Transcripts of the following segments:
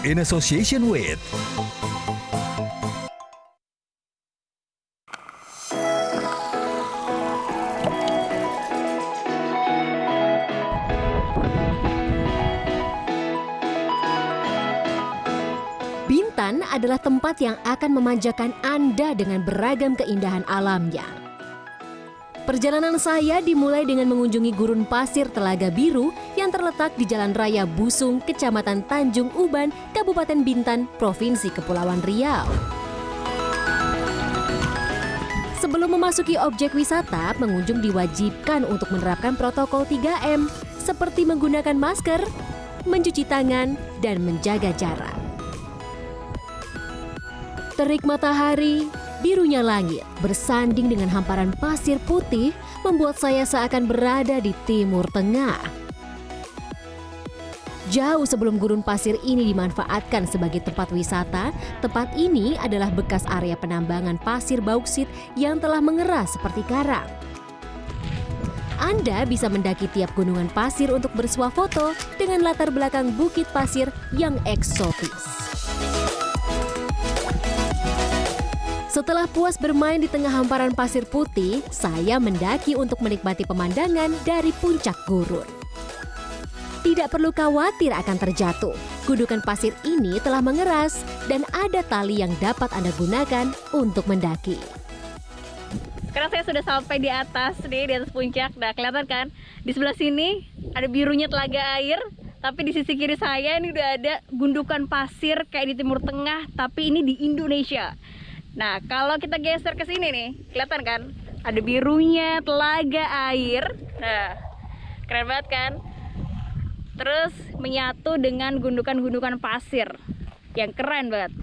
in association with Bintan adalah tempat yang akan memanjakan Anda dengan beragam keindahan alamnya. Perjalanan saya dimulai dengan mengunjungi gurun pasir Telaga Biru yang terletak di Jalan Raya Busung, Kecamatan Tanjung Uban, Kabupaten Bintan, Provinsi Kepulauan Riau. Sebelum memasuki objek wisata, pengunjung diwajibkan untuk menerapkan protokol 3M seperti menggunakan masker, mencuci tangan, dan menjaga jarak. Terik matahari, birunya langit, bersanding dengan hamparan pasir putih membuat saya seakan berada di Timur Tengah. Jauh sebelum gurun pasir ini dimanfaatkan sebagai tempat wisata, tempat ini adalah bekas area penambangan pasir bauksit yang telah mengeras seperti karang. Anda bisa mendaki tiap gunungan pasir untuk bersuah foto dengan latar belakang bukit pasir yang eksotis. Setelah puas bermain di tengah hamparan pasir putih, saya mendaki untuk menikmati pemandangan dari puncak gurun. Tidak perlu khawatir akan terjatuh. Gundukan pasir ini telah mengeras dan ada tali yang dapat Anda gunakan untuk mendaki. Sekarang saya sudah sampai di atas nih, di atas puncak. Nah, kelihatan kan? Di sebelah sini ada birunya telaga air, tapi di sisi kiri saya ini udah ada gundukan pasir kayak di Timur Tengah, tapi ini di Indonesia. Nah, kalau kita geser ke sini nih, kelihatan kan? Ada birunya telaga air. Nah, keren banget kan? Terus menyatu dengan gundukan-gundukan pasir yang keren banget.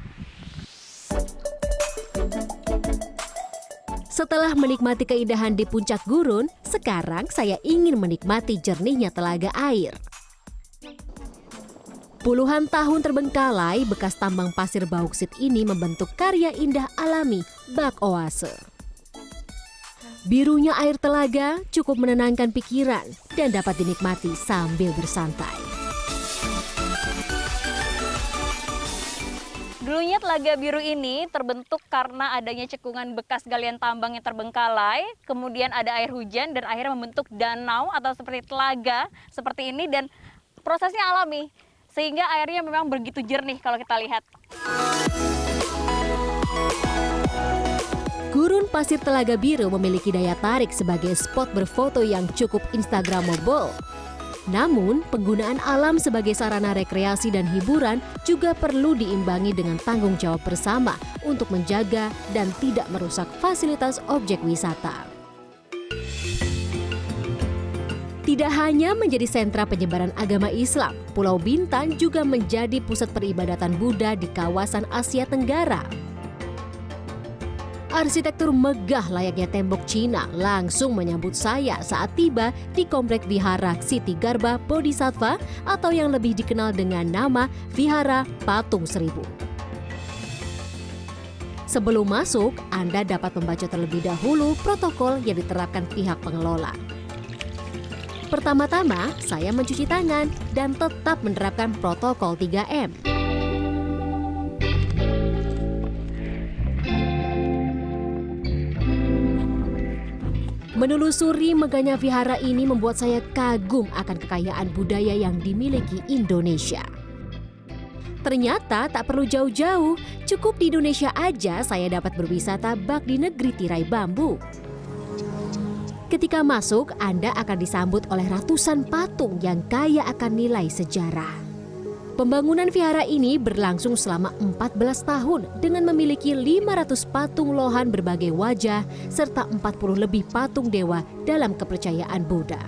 Setelah menikmati keindahan di puncak gurun, sekarang saya ingin menikmati jernihnya telaga air. Puluhan tahun terbengkalai, bekas tambang pasir bauksit ini membentuk karya indah alami bak oase. Birunya air telaga cukup menenangkan pikiran dan dapat dinikmati sambil bersantai. Dulunya Telaga Biru ini terbentuk karena adanya cekungan bekas galian tambang yang terbengkalai, kemudian ada air hujan dan akhirnya membentuk danau atau seperti telaga seperti ini, dan prosesnya alami. Sehingga airnya memang begitu jernih kalau kita lihat. Gurun pasir Telaga Biru memiliki daya tarik sebagai spot berfoto yang cukup instagramable. Namun, penggunaan alam sebagai sarana rekreasi dan hiburan juga perlu diimbangi dengan tanggung jawab bersama untuk menjaga dan tidak merusak fasilitas objek wisata. Tidak hanya menjadi sentra penyebaran agama Islam, Pulau Bintan juga menjadi pusat peribadatan Buddha di kawasan Asia Tenggara. Arsitektur megah layaknya tembok Cina langsung menyambut saya saat tiba di komplek Vihara Siti Garba Bodhisattva atau yang lebih dikenal dengan nama Vihara Patung Seribu. Sebelum masuk, Anda dapat membaca terlebih dahulu protokol yang diterapkan pihak pengelola. Pertama-tama, saya mencuci tangan dan tetap menerapkan protokol 3M. Menelusuri megahnya vihara ini membuat saya kagum akan kekayaan budaya yang dimiliki Indonesia. Ternyata tak perlu jauh-jauh, cukup di Indonesia aja saya dapat berwisata bak di negeri tirai bambu. Ketika masuk, Anda akan disambut oleh ratusan patung yang kaya akan nilai sejarah. Pembangunan vihara ini berlangsung selama 14 tahun dengan memiliki 500 patung lohan berbagai wajah serta 40 lebih patung dewa dalam kepercayaan Buddha.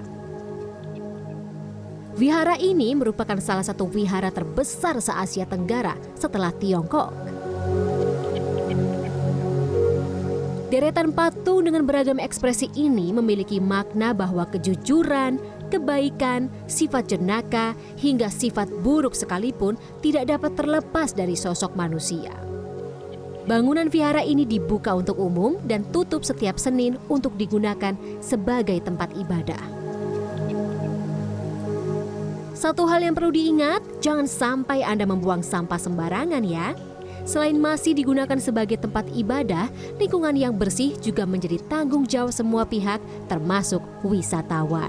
Vihara ini merupakan salah satu vihara terbesar se-Asia Tenggara setelah Tiongkok. Deretan patung dengan beragam ekspresi ini memiliki makna bahwa kejujuran, kebaikan, sifat jenaka, hingga sifat buruk sekalipun tidak dapat terlepas dari sosok manusia. Bangunan vihara ini dibuka untuk umum dan tutup setiap Senin untuk digunakan sebagai tempat ibadah. Satu hal yang perlu diingat, jangan sampai Anda membuang sampah sembarangan ya. Selain masih digunakan sebagai tempat ibadah, lingkungan yang bersih juga menjadi tanggung jawab semua pihak, termasuk wisatawan.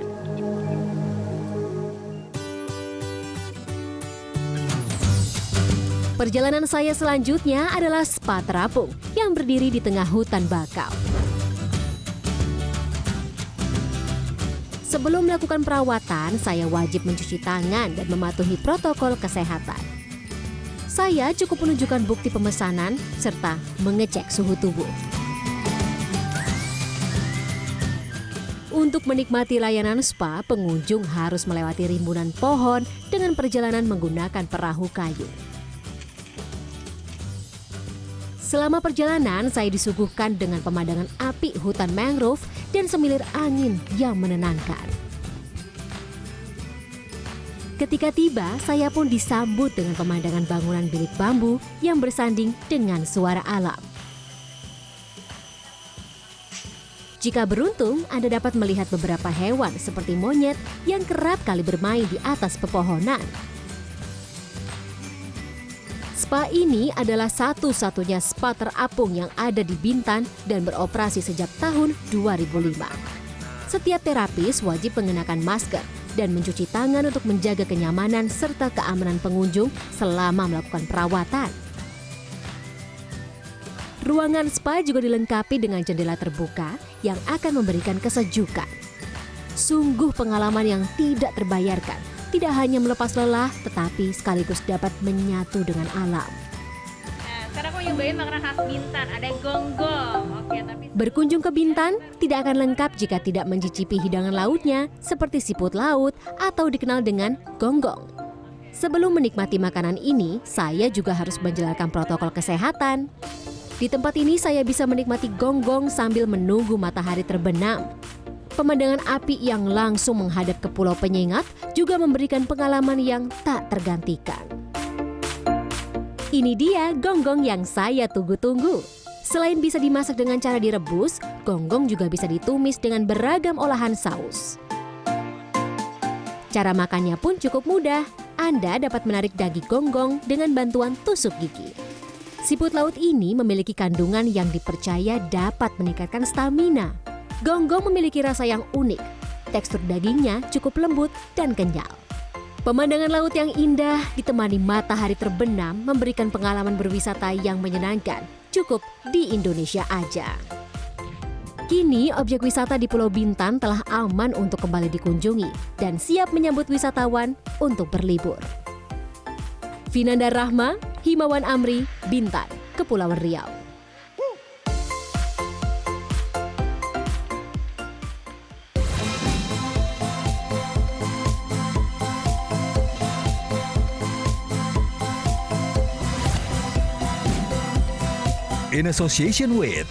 Perjalanan saya selanjutnya adalah Spa Terapung yang berdiri di tengah hutan bakau. Sebelum melakukan perawatan, saya wajib mencuci tangan dan mematuhi protokol kesehatan. Saya cukup menunjukkan bukti pemesanan serta mengecek suhu tubuh. Untuk menikmati layanan spa, pengunjung harus melewati rimbunan pohon dengan perjalanan menggunakan perahu kayu. Selama perjalanan, saya disuguhkan dengan pemandangan apik hutan mangrove dan semilir angin yang menenangkan. Ketika tiba, saya pun disambut dengan pemandangan bangunan bilik bambu yang bersanding dengan suara alam. Jika beruntung, Anda dapat melihat beberapa hewan seperti monyet yang kerap kali bermain di atas pepohonan. Spa ini adalah satu-satunya spa terapung yang ada di Bintan dan beroperasi sejak tahun 2005. Setiap terapis wajib mengenakan masker dan mencuci tangan untuk menjaga kenyamanan serta keamanan pengunjung selama melakukan perawatan. Ruangan spa juga dilengkapi dengan jendela terbuka yang akan memberikan kesejukan. Sungguh pengalaman yang tidak terbayarkan. Tidak hanya melepas lelah, tetapi sekaligus dapat menyatu dengan alam. Nah, sekarang aku nyobain makanan khas Bintan, ada gonggong. Oke, tapi Berkunjung ke Bintan tidak akan lengkap jika tidak mencicipi hidangan lautnya seperti siput laut atau dikenal dengan gonggong. Sebelum menikmati makanan ini, saya juga harus menjalankan protokol kesehatan. Di tempat ini saya bisa menikmati gonggong sambil menunggu matahari terbenam. Pemandangan api yang langsung menghadap ke Pulau Penyengat juga memberikan pengalaman yang tak tergantikan. Ini dia gonggong yang saya tunggu-tunggu. Selain bisa dimasak dengan cara direbus, gonggong juga bisa ditumis dengan beragam olahan saus. Cara makannya pun cukup mudah. Anda dapat menarik daging gonggong dengan bantuan tusuk gigi. Siput laut ini memiliki kandungan yang dipercaya dapat meningkatkan stamina. Gonggong memiliki rasa yang unik, tekstur dagingnya cukup lembut dan kenyal. Pemandangan laut yang indah ditemani matahari terbenam memberikan pengalaman berwisata yang menyenangkan, cukup di Indonesia aja. Kini objek wisata di Pulau Bintan telah aman untuk kembali dikunjungi dan siap menyambut wisatawan untuk berlibur. Vinanda Rahma, Himawan Amri, Bintan, Kepulauan Riau. In association with